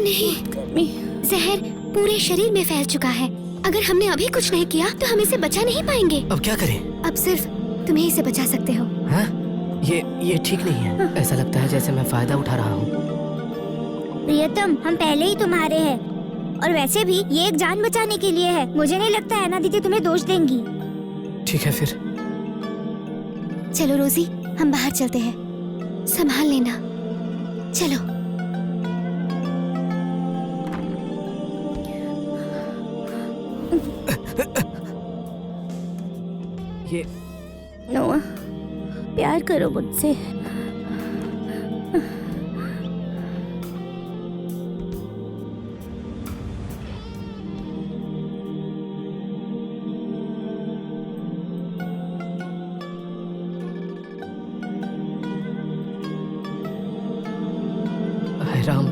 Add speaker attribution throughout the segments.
Speaker 1: नहीं, जहर पूरे शरीर में फैल चुका है। अगर हमने अभी कुछ नहीं किया तो हम इसे बचा नहीं पाएंगे।
Speaker 2: अब क्या करें?
Speaker 1: अब सिर्फ तुम ही इसे बचा सकते हो।
Speaker 2: हाँ? ये ठीक नहीं है। ऐसा लगता है जैसे मैं फायदा उठा रहा हूँ।
Speaker 3: प्रियतम, हम पहले ही तुम्हारे हैं और वैसे भी ये एक जान बचाने के लिए है। मुझे नहीं लगता ऐना दीदी तुम्हें दोष देंगी।
Speaker 2: ठीक है फिर।
Speaker 1: चलो रोजी, हम बाहर चलते हैं। संभाल लेना। चलो।
Speaker 2: ये
Speaker 3: नोआ, प्यार करो मुझसे।
Speaker 2: राम,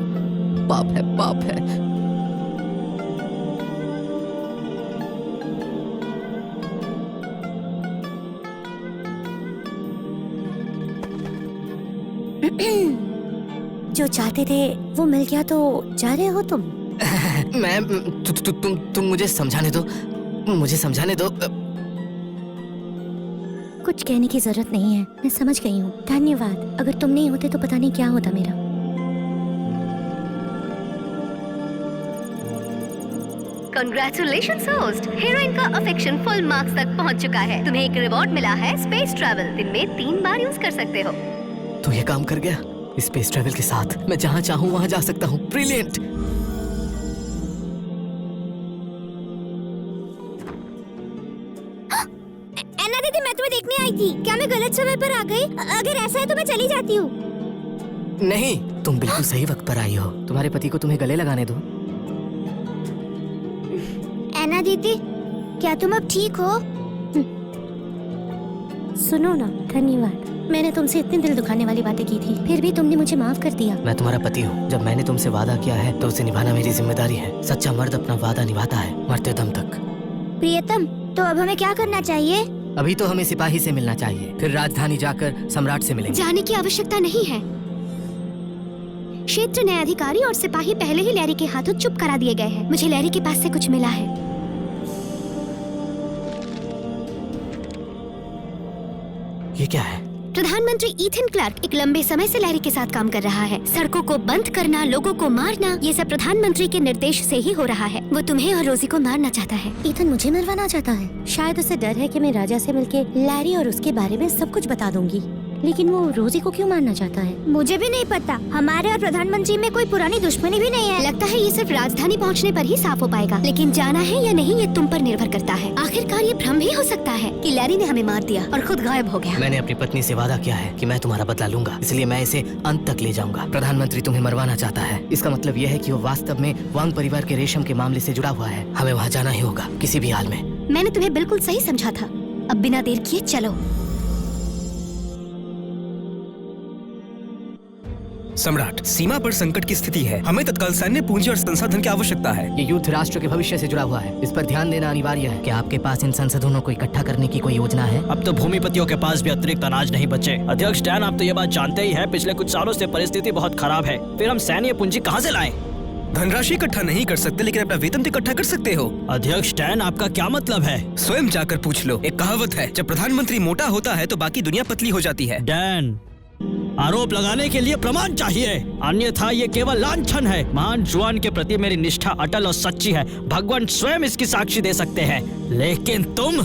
Speaker 2: पाप है, पाप है।
Speaker 3: जो चाहते थे वो मिल गया तो जा रहे हो तुम?
Speaker 2: तुम मुझे समझाने दो, मुझे समझाने दो।
Speaker 3: कुछ कहने की जरूरत नहीं है, मैं समझ गई हूँ। धन्यवाद। अगर तुम नहीं होते तो पता नहीं क्या होता मेरा।
Speaker 4: Congratulations host, हीरोइन का अफेक्शन फुल मार्क्स तक पहुंच चुका है। तुम्हें एक रिवॉर्ड मिला है, स्पेस ट्रैवल। दिन में 3 बार यूज कर सकते हो।
Speaker 2: तो ये काम कर गया। स्पेस ट्रैवल के साथ मैं जहाँ चाहूँ वहाँ जा सकता हूँ। ब्रिलियंट।
Speaker 3: ऐना दीदी, मैं तुम्हें देखने आई थी। क्या मैं गलत समय पर आ गई? अगर ऐसा है तो मैं चली जाती हूँ।
Speaker 2: नहीं, तुम बिल्कुल सही वक्त पर आई हो। तुम्हारे पति को तुम्हें गले लगाने दो।
Speaker 3: ऐना दीदी, क्या तुम अब ठीक हो? सुनो ना, धन्यवाद। मैंने तुमसे इतनी दिल दुखाने वाली बातें की थी, फिर भी तुमने मुझे माफ कर दिया।
Speaker 2: मैं तुम्हारा पति हूँ। जब मैंने तुमसे वादा किया है तो उसे निभाना मेरी जिम्मेदारी है। सच्चा मर्द अपना वादा निभाता है, मरते दम तक।
Speaker 3: प्रियतम, तो अब हमें क्या करना चाहिए?
Speaker 2: अभी तो हमें सिपाही से मिलना चाहिए, फिर राजधानी जाकर सम्राट से मिलेंगे।
Speaker 1: जाने की आवश्यकता नहीं है। क्षेत्र न्यायाधिकारी और सिपाही पहले ही लैरी के हाथों चुप करा दिए गए हैं। मुझे लैरी के पास से कुछ मिला है।
Speaker 2: ये क्या है?
Speaker 1: प्रधानमंत्री ईथन क्लार्क एक लंबे समय से लैरी के साथ काम कर रहा है। सड़कों को बंद करना, लोगों को मारना, ये सब प्रधानमंत्री के निर्देश से ही हो रहा है। वो तुम्हें और रोजी को मारना चाहता है।
Speaker 3: ईथन मुझे मरवाना चाहता है। शायद उसे डर है कि मैं राजा से मिलके लैरी और उसके बारे में सब कुछ बता दूंगी। लेकिन वो रोजी को क्यों मारना चाहता है? मुझे भी नहीं पता। हमारे और प्रधानमंत्री में कोई पुरानी दुश्मनी भी नहीं है।
Speaker 1: लगता है ये सिर्फ राजधानी पहुंचने पर ही साफ हो पाएगा। लेकिन जाना है या नहीं ये तुम पर निर्भर करता है। आखिरकार ये भ्रम भी हो सकता है कि लैरी ने हमें मार दिया और खुद गायब हो गया।
Speaker 2: मैंने अपनी पत्नी से वादा किया है कि मैं तुम्हारा बदला लूंगा, इसलिए मैं इसे अंत तक ले जाऊंगा। प्रधानमंत्री तुम्हें मरवाना चाहता है। इसका मतलब यह है कि वो वास्तव में वांग परिवार के रेशम के मामले से जुड़ा हुआ है। हमें वहाँ जाना ही होगा किसी भी हाल में।
Speaker 1: मैंने तुम्हें बिल्कुल सही समझा था। अब बिना देर किए चलो।
Speaker 5: सम्राट, सीमा पर संकट की स्थिति है। हमें तत्काल सैन्य पूंजी और संसाधन की आवश्यकता है।
Speaker 2: ये युद्ध राष्ट्र के भविष्य से जुड़ा हुआ है। इस पर ध्यान देना अनिवार्य है। क्या आपके पास इन संसाधनों को इकट्ठा करने की कोई योजना है?
Speaker 6: अब तो भूमिपतियों के पास भी अतिरिक्त अनाज नहीं बचे। अध्यक्ष डैन, आप तो ये बात जानते ही हैं, पिछले कुछ सालों से परिस्थिति बहुत खराब है। फिर हम सैन्य पूंजी कहाँ से लाएं?
Speaker 5: धनराशि इकट्ठा नहीं कर सकते, लेकिन अपना वेतन तो इकट्ठा कर सकते हो।
Speaker 6: अध्यक्ष डैन, आपका क्या मतलब है?
Speaker 5: स्वयं जाकर पूछ लो। एक कहावत है, जब प्रधानमंत्री मोटा होता है तो बाकी दुनिया पतली हो जाती है।
Speaker 6: डैन, आरोप लगाने के लिए प्रमाण चाहिए, अन्यथा ये केवल लांछन है। महान जुआन के प्रति मेरी निष्ठा अटल और सच्ची है। भगवान स्वयं इसकी साक्षी दे सकते हैं। लेकिन तुम?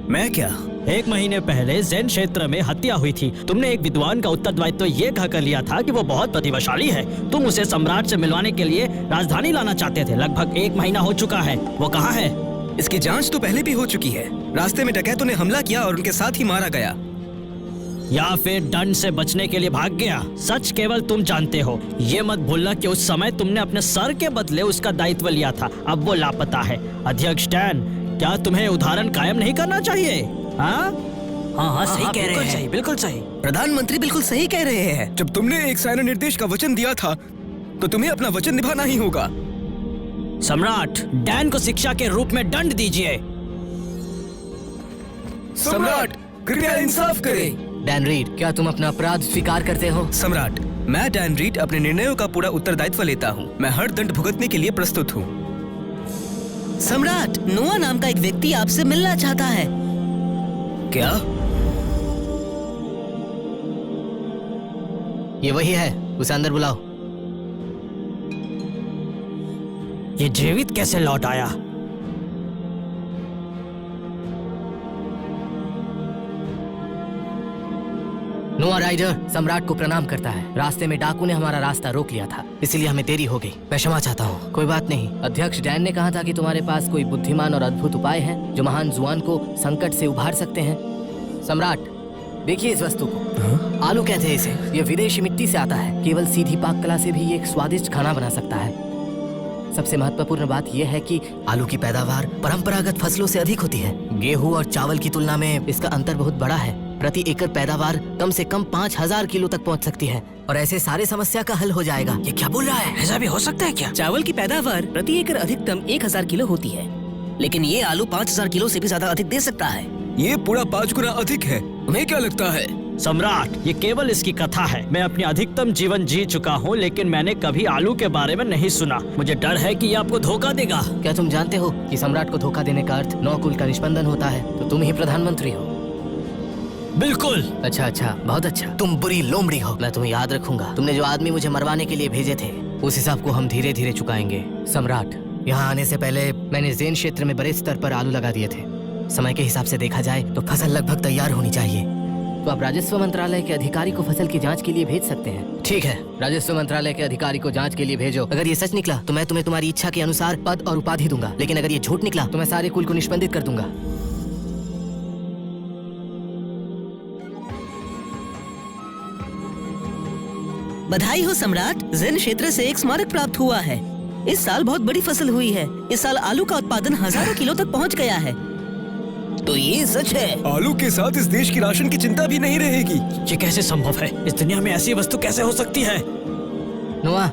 Speaker 5: मैं क्या?
Speaker 6: 1 महीने पहले ज़ेन क्षेत्र में हत्या हुई थी। तुमने एक विद्वान का उत्तरदायित्व ये कहकर लिया था कि वो बहुत प्रतिभाशाली है। तुम उसे सम्राट से मिलवाने के लिए राजधानी लाना चाहते थे। लगभग 1 महीना हो चुका है। वो कहाँ है?
Speaker 5: इसकी जांच तो पहले भी हो चुकी है। रास्ते में डकैतों ने हमला किया और उनके साथ ही मारा गया।
Speaker 6: या फिर दंड से बचने के लिए भाग गया। सच केवल तुम जानते हो। ये मत भूलना कि उस समय तुमने अपने सर के बदले उसका दायित्व लिया था। अब वो लापता है। अध्यक्ष डैन, क्या तुम्हें उदाहरण कायम नहीं करना चाहिए? हाँ,
Speaker 2: सही कह रहे हैं।
Speaker 6: बिल्कुल सही।
Speaker 5: प्रधानमंत्री बिल्कुल सही कह रहे हैं। जब तुमने एक सैन्य निर्देश का वचन दिया था तो तुम्हें अपना वचन निभाना ही होगा।
Speaker 6: सम्राट, डैन को शिक्षा के रूप में दंड दीजिए।
Speaker 5: सम्राट, कृपया इंसाफ करें।
Speaker 2: डैन रीड, क्या तुम अपना अपराध स्वीकार करते हो?
Speaker 5: सम्राट, मैं डैन रीड अपने निर्णयों का पूरा उत्तरदायित्व लेता हूँ। मैं हर दंड भुगतने के लिए प्रस्तुत हूँ।
Speaker 2: सम्राट, नोआ नाम का एक व्यक्ति आपसे मिलना चाहता है।
Speaker 5: क्या?
Speaker 2: ये वही है, उसे अंदर बुलाओ।
Speaker 6: ये जीवित कैसे लौट आया?
Speaker 2: नोआ राइडर सम्राट को प्रणाम करता है। रास्ते में डाकू ने हमारा रास्ता रोक लिया था, इसीलिए हमें देरी हो गई। मैं क्षमा चाहता हूँ। कोई बात नहीं। अध्यक्ष डैन ने कहा था कि तुम्हारे पास कोई बुद्धिमान और अद्भुत उपाय है जो महान जुआन को संकट से उभार सकते हैं। सम्राट, देखिए इस वस्तु को। आलू कहते हैं इसे। ये विदेशी मिट्टी से आता है। केवल सीधी पाक कला से भी ये एक स्वादिष्ट खाना बना सकता है। सबसे महत्वपूर्ण बात यह है कि आलू की पैदावार परंपरागत फसलों से अधिक होती है। गेहूं और चावल की तुलना में इसका अंतर बहुत बड़ा है। प्रति एकड़ पैदावार कम से कम 5000 किलो तक पहुंच सकती है और ऐसे सारे समस्या का हल हो जाएगा। ये क्या बोल रहा है?
Speaker 6: ऐसा भी हो सकता है क्या?
Speaker 2: चावल की पैदावार प्रति एकड़ अधिकतम 1000 किलो होती है, लेकिन ये आलू 5000 किलो से भी ज्यादा अधिक दे सकता है।
Speaker 5: ये पूरा 5 गुना अधिक है। तुम्हें क्या लगता है?
Speaker 6: सम्राट, ये केवल इसकी कथा है। मैं अपनी अधिकतम जीवन जी चुका हूँ, लेकिन मैंने कभी आलू के बारे में नहीं सुना। मुझे डर है कि ये आपको धोखा देगा।
Speaker 2: क्या तुम जानते हो कि सम्राट को धोखा देने का अर्थ 9 कुल का निष्पंदन होता है? तो तुम ही प्रधानमंत्री हो।
Speaker 6: बिल्कुल।
Speaker 2: अच्छा, बहुत अच्छा। तुम बुरी लोमड़ी हो। मैं तुम्हें याद रखूंगा। तुमने जो आदमी मुझे मरवाने के लिए भेजे थे, उस हिसाब को हम धीरे धीरे चुकाएंगे। सम्राट, यहाँ आने से पहले मैंने ज़ेन क्षेत्र में बड़े स्तर पर आलू लगा दिए थे। समय के हिसाब से देखा जाए तो फसल लगभग तैयार होनी चाहिए। तो आप राजस्व मंत्रालय के अधिकारी को फसल की जांच के लिए भेज सकते हैं। ठीक है, राजस्व मंत्रालय के अधिकारी को जांच के लिए भेजो। अगर ये सच निकला तो मैं तुम्हें तुम्हारी इच्छा के अनुसार पद और उपाधि दूंगा, लेकिन अगर ये झूठ निकला तो मैं सारे कुल को निष्पंदित कर दूंगा।
Speaker 7: बधाई हो सम्राट, ज़ेन क्षेत्र से एक स्मारक प्राप्त हुआ है। इस साल बहुत बड़ी फसल हुई है। इस साल आलू का उत्पादन हजारों किलो तक पहुंच गया है।
Speaker 2: तो ये सच है?
Speaker 5: आलू के साथ इस देश की राशन की चिंता भी नहीं रहेगी।
Speaker 6: ये कैसे संभव है? इस दुनिया में ऐसी वस्तु कैसे हो सकती है?
Speaker 2: नोआ,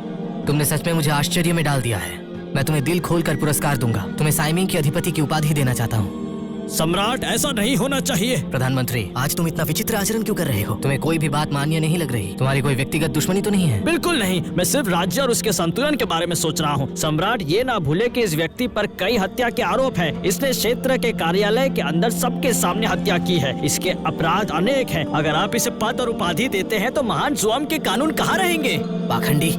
Speaker 2: तुमने सच में मुझे आश्चर्य में डाल दिया है। मैं तुम्हें दिल खोलकर पुरस्कार दूंगा। तुम्हें साइमिंग के अधिपति की उपाधि देना चाहता हूँ।
Speaker 6: सम्राट, ऐसा नहीं होना चाहिए।
Speaker 2: प्रधानमंत्री, आज तुम इतना विचित्र आचरण क्यों कर रहे हो? तुम्हें कोई भी बात मान्य नहीं लग रही? तुम्हारी कोई व्यक्तिगत दुश्मनी तो नहीं है?
Speaker 6: बिल्कुल नहीं। मैं सिर्फ राज्य और उसके संतुलन के बारे में सोच रहा हूँ। सम्राट, ये ना भूले कि इस व्यक्ति पर कई हत्या के आरोप हैं। इसने क्षेत्र के कार्यालय के अंदर सबके सामने हत्या की है। इसके अपराध अनेक हैं। अगर आप इसे पद और उपाधि देते हैं तो महान जुआम के कानून कहाँ रहेंगे?
Speaker 2: पाखंडी।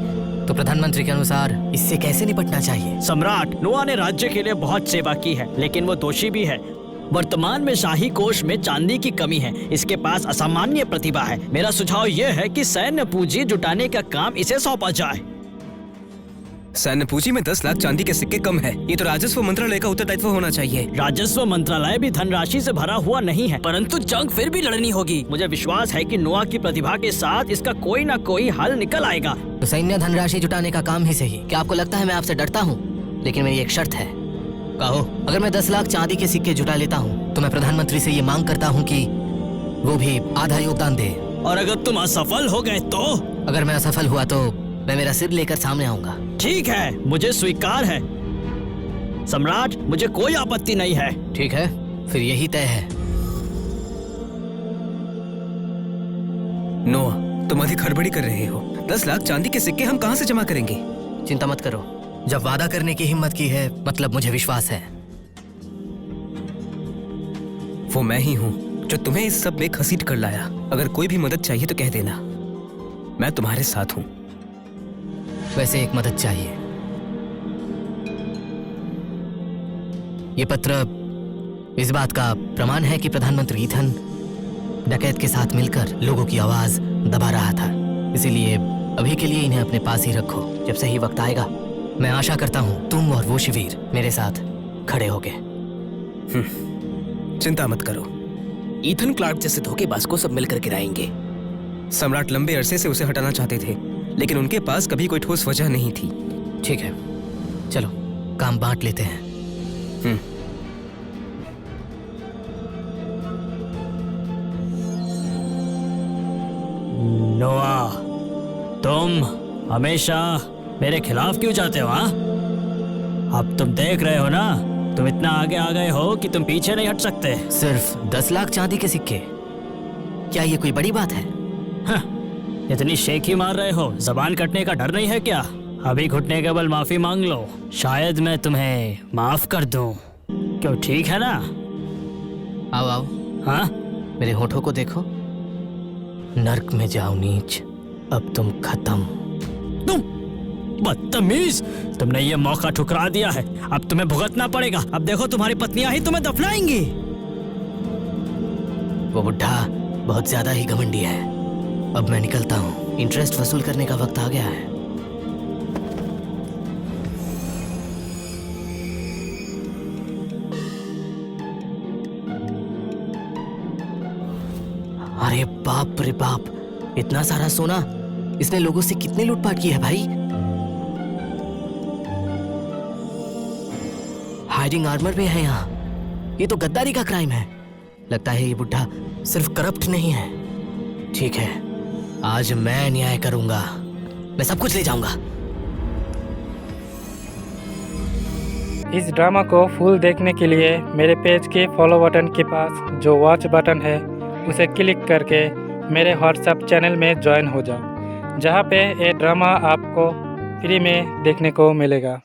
Speaker 2: तो प्रधानमंत्री के अनुसार इससे कैसे निपटना चाहिए?
Speaker 6: सम्राट, नोआ ने राज्य के लिए बहुत सेवा की है, लेकिन वो दोषी भी है। वर्तमान में शाही कोष में चांदी की कमी है। इसके पास असामान्य प्रतिभा है। मेरा सुझाव यह है कि सैन्य पूंजी जुटाने का काम इसे सौंपा जाए।
Speaker 5: सैन्य पूंजी में 10 लाख चांदी के सिक्के कम है। ये तो राजस्व मंत्रालय का उत्तरदायित्व होना चाहिए।
Speaker 6: राजस्व मंत्रालय भी धनराशि से भरा हुआ नहीं है, परंतु जंग फिर भी लड़नी होगी। मुझे विश्वास है कि नोआ की प्रतिभा के साथ इसका कोई न कोई हल निकल आएगा।
Speaker 2: तो सैन्य धनराशि जुटाने का काम ही सही। क्या आपको लगता है मैं आपसे डरता हूँ? लेकिन मेरी एक शर्त है। कहो। अगर मैं 10 लाख चांदी के सिक्के जुटा लेता हूँ तो मैं प्रधानमंत्री से ये मांग करता हूँ कि वो भी आधा योगदान दे।
Speaker 6: और अगर तुम असफल हो गए तो?
Speaker 2: अगर मैं असफल हुआ तो मैं मेरा सिर लेकर सामने आऊंगा।
Speaker 6: ठीक है, मुझे स्वीकार है। सम्राट, मुझे कोई आपत्ति नहीं है।
Speaker 2: ठीक है, फिर यही तय है।
Speaker 5: नोआ, तुम अधिक हड़बड़ी कर रहे हो। 10 लाख चांदी के सिक्के हम कहाँ से जमा करेंगे?
Speaker 2: चिंता मत करो। जब वादा करने की हिम्मत की है मतलब मुझे विश्वास है।
Speaker 5: वो मैं ही हूँ जो तुम्हें इस सब में घसीट कर लाया। अगर कोई भी मदद चाहिए तो कह देना, मैं तुम्हारे साथ हूँ।
Speaker 2: वैसे एक मदद चाहिए। ये पत्र इस बात का प्रमाण है कि प्रधानमंत्री ईथन डकैत के साथ मिलकर लोगों की आवाज दबा रहा था। इसीलिए अभी के लिए इन्हें अपने पास ही रखो। जब सही वक्त आएगा मैं आशा करता हूँ तुम और वो शिविर मेरे साथ खड़े होगे।
Speaker 5: चिंता मत करो।
Speaker 2: ईथन क्लार्क जैसे धोखेबाज को सब मिलकर गिराएंगे।
Speaker 5: सम्राट लंबे अरसे से उसे हटाना चाहते थे, लेकिन उनके पास कभी कोई ठोस वजह नहीं थी।
Speaker 2: ठीक है, चलो काम बांट लेते हैं।
Speaker 6: नोआ, तुम हमेशा मेरे खिलाफ क्यों जाते हो? हाँ, अब तुम देख रहे हो ना, तुम इतना आगे आ गए हो कि तुम पीछे नहीं हट सकते।
Speaker 2: सिर्फ 10 लाख चांदी के सिक्के, क्या ये कोई बड़ी बात है?
Speaker 6: हाँ, इतनी शेख ही मार रहे हो, जबान कटने का डर नहीं है क्या? अभी घुटने के बल माफी मांग लो, शायद मैं तुम्हें माफ कर दूं। क्यों, ठीक है ना?
Speaker 2: आओ आओ,
Speaker 6: हाँ,
Speaker 2: मेरे होठों को देखो। नर्क में जाओ नीच, अब तुम खत्म।
Speaker 6: तुम बदतमीज, तुमने ये मौका ठुकरा दिया है, अब तुम्हें भुगतना पड़ेगा। अब देखो तुम्हारी पत्नियां ही तुम्हें दफनाएंगी।
Speaker 2: वो बुढ़ा बहुत ज्यादा ही घमंडी है। अब मैं निकलता हूँ, इंटरेस्ट वसूल करने का वक्त आ गया है। अरे बाप रे बाप, इतना सारा सोना! इसने लोगों से कितने लूटपाट की है भाई। हाइडिंग आर्मर में है यहाँ। ये तो गद्दारी का क्राइम है। लगता है ये बुढ़ा सिर्फ करप्ट नहीं है। ठीक है, आज मैं न्याय करूंगा। मैं सब कुछ ले जाऊंगा।
Speaker 8: इस ड्रामा को फुल देखने के लिए मेरे पेज के फॉलो बटन के पास जो वॉच बटन है उसे क्लिक करके मेरे व्हाट्सएप चैनल में ज्वाइन हो जाओ, जहाँ पे ये ड्रामा आपको फ्री में देखने को मिलेगा।